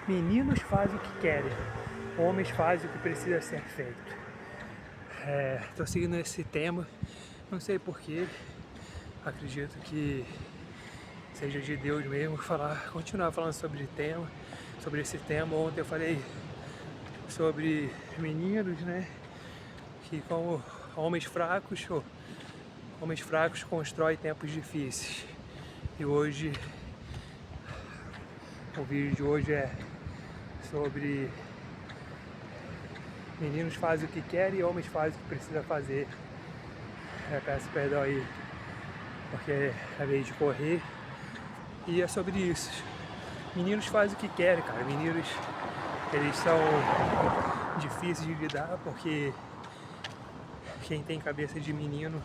Meninos fazem o que querem, homens fazem o que precisa ser feito. Tô seguindo esse tema, não sei porquê, acredito que seja de Deus mesmo continuar falando sobre esse tema. Ontem eu falei sobre meninos, né, que como homens fracos constroem tempos difíceis. E hoje, o vídeo de hoje é sobre meninos fazem o que querem e homens fazem o que precisa fazer. Peço perdão aí, porque acabei de correr. E é sobre isso. Meninos fazem o que querem, cara. Meninos, eles são difíceis de lidar, porque quem tem cabeça de menino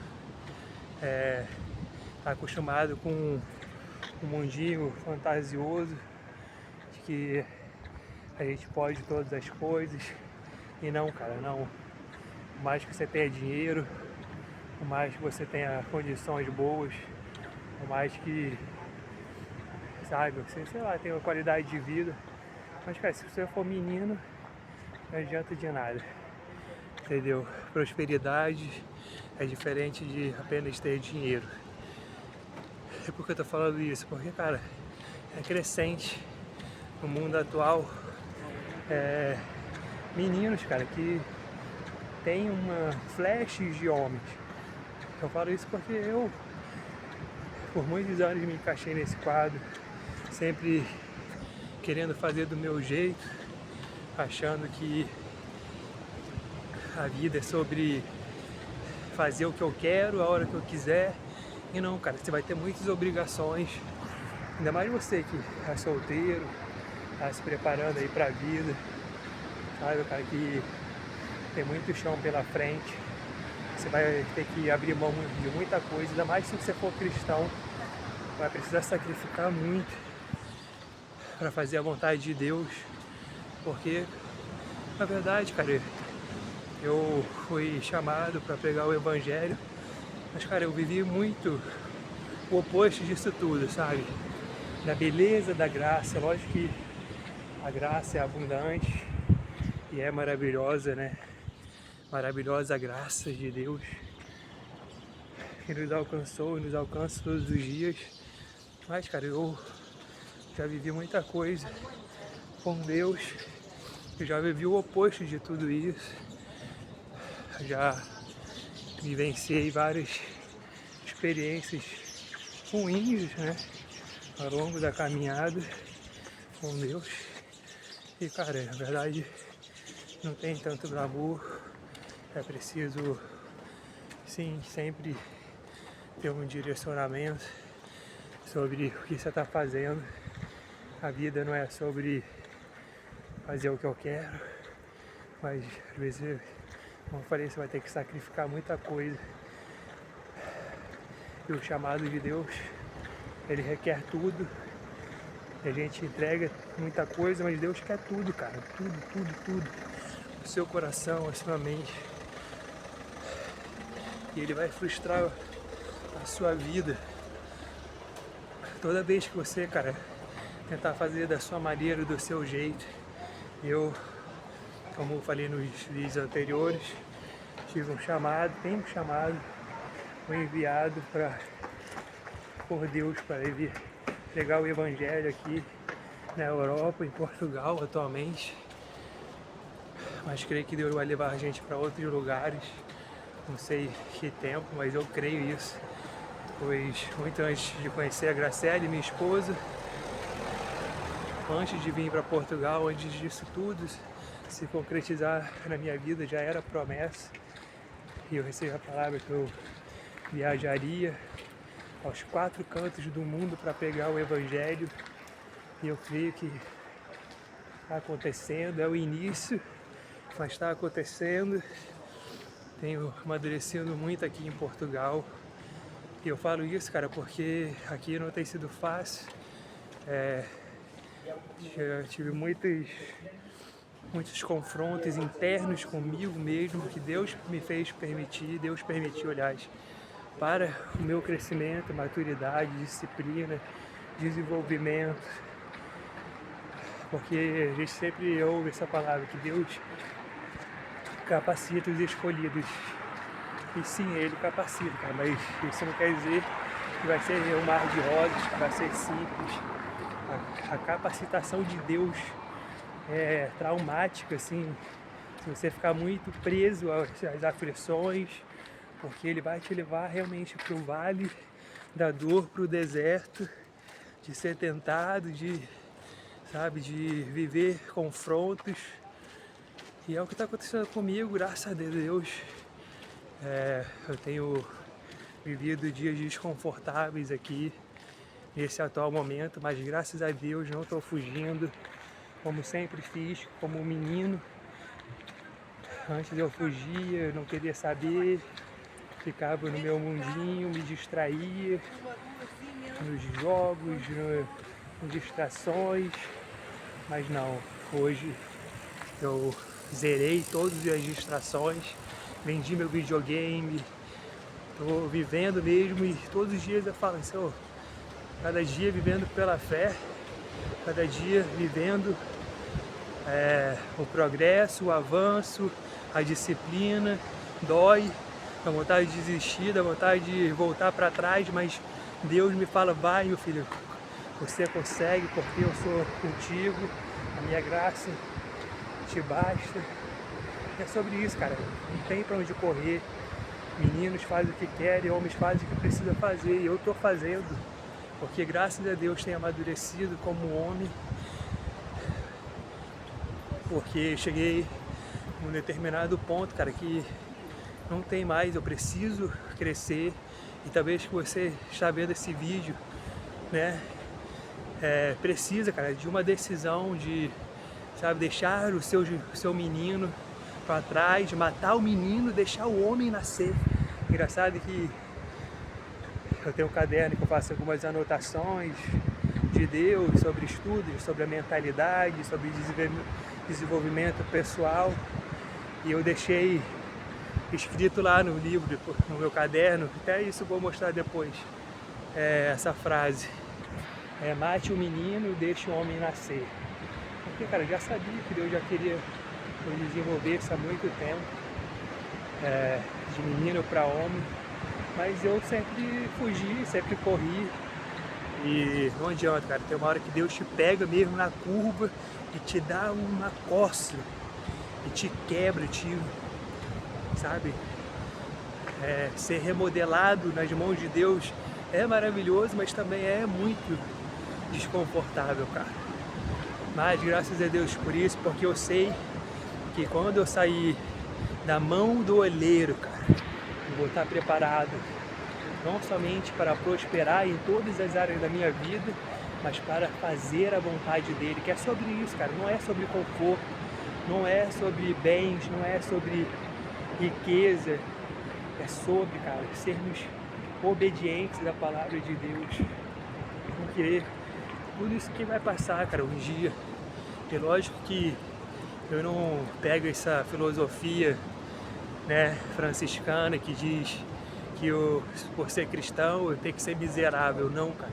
tá acostumado com um mundinho fantasioso, de que a gente pode todas as coisas. E não, cara, não. Por mais que você tenha dinheiro, por mais que você tenha condições boas, por mais que, sabe, você, sei lá, tenha uma qualidade de vida, mas, cara, se você for menino, não adianta de nada, entendeu? Prosperidade é diferente de apenas ter dinheiro. E por que eu tô falando isso? Porque, cara, é crescente no mundo atual, meninos, cara, que tem uma flash de homens. Eu falo isso porque eu, por muitos anos, me encaixei nesse quadro, sempre querendo fazer do meu jeito, achando que a vida é sobre fazer o que eu quero, a hora que eu quiser. E não, cara, você vai ter muitas obrigações, ainda mais você que é solteiro, tá se preparando aí pra vida, sabe, cara, que tem muito chão pela frente. Você vai ter que abrir mão de muita coisa, ainda mais se você for cristão, vai precisar sacrificar muito para fazer a vontade de Deus, porque, na verdade, cara, eu fui chamado para pregar o evangelho, mas, cara, eu vivi muito o oposto disso tudo, sabe? Da beleza da graça. Lógico que a graça é abundante e é maravilhosa, né? Maravilhosa a graça de Deus que nos alcançou e nos alcança todos os dias. Mas, cara, eu já vivi muita coisa com Deus, eu já vivi o oposto de tudo isso, já vivenciei várias experiências ruins, né, ao longo da caminhada com Deus. E, cara, na verdade, não tem tanto glamour, é preciso, sim, sempre ter um direcionamento sobre o que você está fazendo. A vida não é sobre fazer o que eu quero, mas às vezes, como eu falei, você vai ter que sacrificar muita coisa. E o chamado de Deus, ele requer tudo. E a gente entrega muita coisa, mas Deus quer tudo, cara. Tudo, tudo, tudo. O seu coração, a sua mente. E ele vai frustrar a sua vida toda vez que você, cara, tentar fazer da sua maneira, do seu jeito. Eu, como eu falei nos vídeos anteriores, tive um chamado, tenho um chamado, fui enviado por Deus para vir pregar o evangelho aqui na Europa, em Portugal atualmente. Mas creio que Deus vai levar a gente para outros lugares, não sei que tempo, mas eu creio isso. Pois muito antes de conhecer a Graciele, minha esposa, antes de vir para Portugal, antes disso tudo se concretizar na minha vida, já era promessa. E eu recebi a palavra que eu viajaria aos 4 cantos do mundo para pregar o evangelho. E eu creio que está acontecendo, é o início, mas está acontecendo. Tenho amadurecido muito aqui em Portugal. E eu falo isso, cara, porque aqui não tem sido fácil. Eu tive muitos confrontos internos comigo mesmo, que Deus me fez permitir, Deus permitiu, aliás, para o meu crescimento, maturidade, disciplina, desenvolvimento, porque a gente sempre ouve essa palavra, que Deus capacita os escolhidos. E sim, Ele capacita, cara, mas isso não quer dizer que vai ser um mar de rosas, que vai ser simples. A capacitação de Deus é traumática, assim, se você ficar muito preso às aflições, porque Ele vai te levar realmente para o vale da dor, para o deserto, de ser tentado, de viver confrontos. E é o que está acontecendo comigo, graças a Deus. Eu tenho vivido dias desconfortáveis aqui, nesse atual momento, mas graças a Deus não estou fugindo, como sempre fiz, como um menino. Antes eu fugia, eu não queria saber, ficava no meu mundinho, me distraía nos jogos, nas distrações, mas não, hoje eu zerei todas as distrações, vendi meu videogame, estou vivendo mesmo e todos os dias eu falo, Senhor, cada dia vivendo pela fé, cada dia vivendo o progresso, o avanço, a disciplina, dói, dá vontade de desistir, dá vontade de voltar para trás, mas Deus me fala, vai meu filho, você consegue porque eu sou contigo, a minha graça te basta. E é sobre isso, cara, não tem para onde correr, meninos fazem o que querem, homens fazem o que precisam fazer, e eu estou fazendo, porque graças a Deus tenho amadurecido como homem, porque cheguei num determinado ponto, cara, que não tem mais, eu preciso crescer. E talvez que você está vendo esse vídeo, né, precisa, cara, de uma decisão de, deixar o seu menino para trás, matar o menino, deixar o homem nascer. Engraçado que eu tenho um caderno que eu faço algumas anotações de Deus, sobre estudos, sobre a mentalidade, sobre desenvolvimento pessoal. E eu deixei escrito lá no livro, no meu caderno, até isso eu vou mostrar depois, essa frase, mate o menino, deixe o homem nascer. Porque, cara, eu já sabia que Deus já queria que eu desenvolvesse há muito tempo, de menino para homem, mas eu sempre fugi, sempre corri, e não adianta, cara, tem uma hora que Deus te pega mesmo na curva e te dá uma coça, e te quebra, ser remodelado nas mãos de Deus é maravilhoso, mas também é muito desconfortável, cara. Mas graças a Deus por isso, porque eu sei que quando eu sair da mão do olheiro, cara, eu vou estar preparado não somente para prosperar em todas as áreas da minha vida, mas para fazer a vontade dele, que é sobre isso, cara, não é sobre conforto, não é sobre bens, não é sobre riqueza, é sobre, cara, sermos obedientes à palavra de Deus, porque tudo isso que vai passar, cara, um dia. É lógico que eu não pego essa filosofia, né, franciscana que diz que por ser cristão eu tenho que ser miserável, não, cara,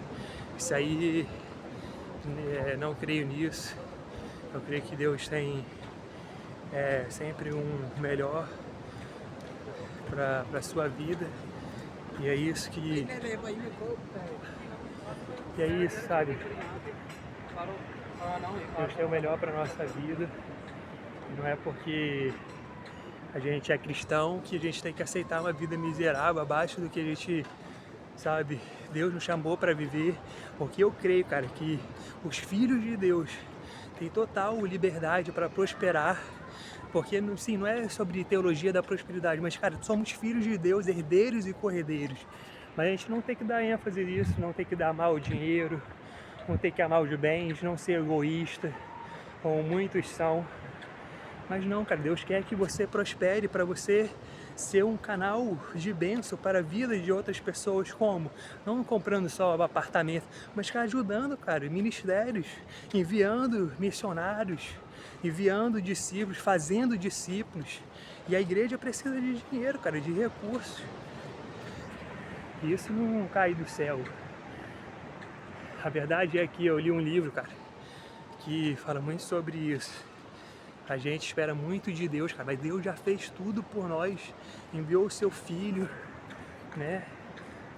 isso aí, não creio nisso. Eu creio que Deus tem sempre um melhor para a sua vida, e é isso que sabe, Deus tem o melhor para a nossa vida. Não é porque a gente é cristão que a gente tem que aceitar uma vida miserável, abaixo do que a gente, Deus nos chamou para viver, porque eu creio, cara, que os filhos de Deus têm total liberdade para prosperar, porque, sim, não é sobre teologia da prosperidade, mas, cara, somos filhos de Deus, herdeiros e corredeiros, mas a gente não tem que dar ênfase nisso, não tem que dar amar o dinheiro, não tem que amar os bens, não ser egoísta, como muitos são. Mas não, cara, Deus quer que você prospere para você ser um canal de bênção para a vida de outras pessoas, como? Não comprando só apartamento, mas, cara, ajudando, cara, ministérios, enviando missionários, enviando discípulos, fazendo discípulos. E a igreja precisa de dinheiro, cara, de recursos. E isso não cai do céu. A verdade é que eu li um livro, cara, que fala muito sobre isso. A gente espera muito de Deus, cara, mas Deus já fez tudo por nós, enviou o seu Filho, né?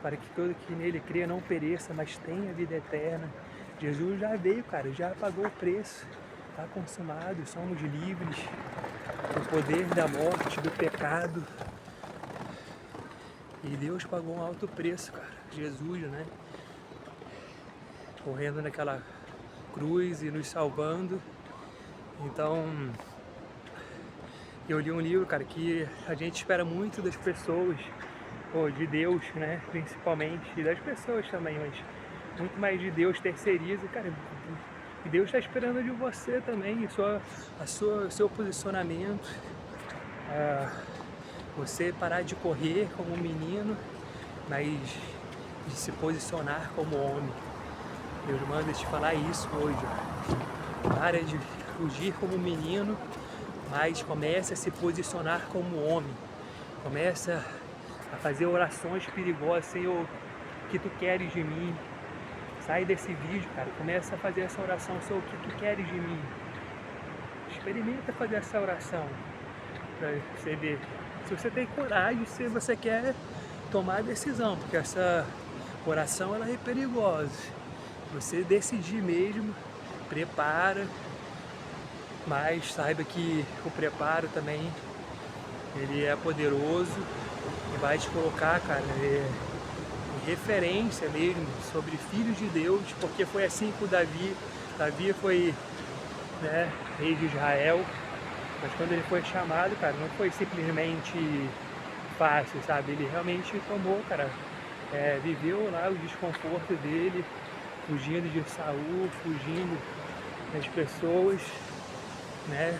Para que todo que nele crê não pereça, mas tenha vida eterna. Jesus já veio, cara, já pagou o preço, está consumado, somos livres do poder da morte, do pecado. E Deus pagou um alto preço, cara, Jesus, né? Correndo naquela cruz e nos salvando. Então, eu li um livro, cara, que a gente espera muito das pessoas, ou de Deus, né, principalmente, e das pessoas também, mas muito mais de Deus terceiriza, cara, e Deus está esperando de você também, o seu posicionamento, você parar de correr como um menino, mas de se posicionar como homem. Deus manda te falar isso hoje, ó. Para de fugir como um menino, mas comece a se posicionar como homem. Começa a fazer orações perigosas, Senhor, o que tu queres de mim? Sai desse vídeo, cara, começa a fazer essa oração, Senhor, o que tu queres de mim? Experimenta fazer essa oração para você ver se você tem coragem, se você quer tomar a decisão, porque essa oração ela é perigosa. Você decidir mesmo, prepara, mas saiba que o preparo também ele é poderoso e vai te colocar, cara, em referência mesmo sobre filhos de Deus, porque foi assim com Davi. Davi foi, né, rei de Israel, mas quando ele foi chamado, cara, não foi simplesmente fácil, sabe? Ele realmente tomou, cara, viveu lá o desconforto dele, fugindo de Saul, fugindo das pessoas, né?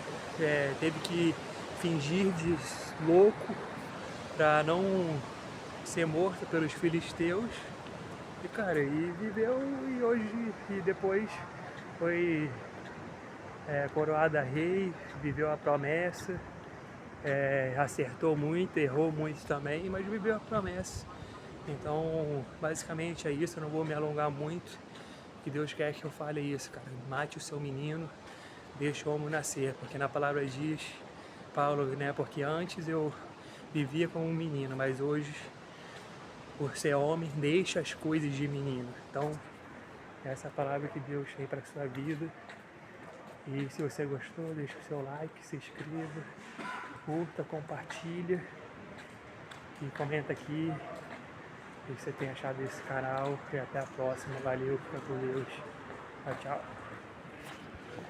Teve que fingir de louco para não ser morto pelos filisteus. E cara, e viveu e hoje e depois foi coroado a rei, viveu a promessa, acertou muito, errou muito também, mas viveu a promessa. Então, basicamente é isso, eu não vou me alongar muito, que Deus quer que eu fale isso, cara. Mate o seu menino, deixa o homem nascer, porque na palavra diz, Paulo, né, porque antes eu vivia como um menino, mas hoje, por ser homem, deixa as coisas de menino. Então, essa é a palavra que Deus tem para a sua vida. E se você gostou, deixa o seu like, se inscreva, curta, compartilha e comenta aqui o que você tem achado desse canal. E até a próxima. Valeu, fica com Deus. Tchau, tchau.